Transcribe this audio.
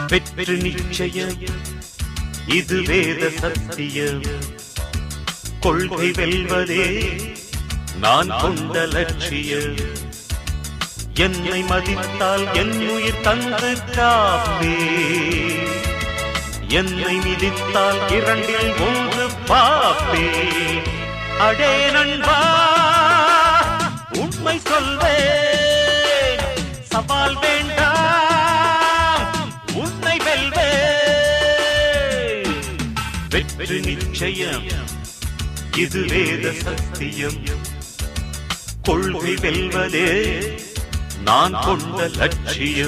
வெற்றி நிச்சயம் இது வேத சத்தியம் கொள்கை வெல்வதே நான் கொண்ட லட்சியம் என்னை மதித்தால் என் உயிர் தந்து காப்பே என்னை மிதித்தால் இரண்டில் ஒன்று பாப்பே அடே நண்பா உண்மை சொல்வேன் சவால் வேண்டாம் உன்னை வெல்வேன் வெற்றி நிச்சயம் இது வேத சத்தியம் கொள்கை வெல்வதே நான் கொண்ட லட்சியம்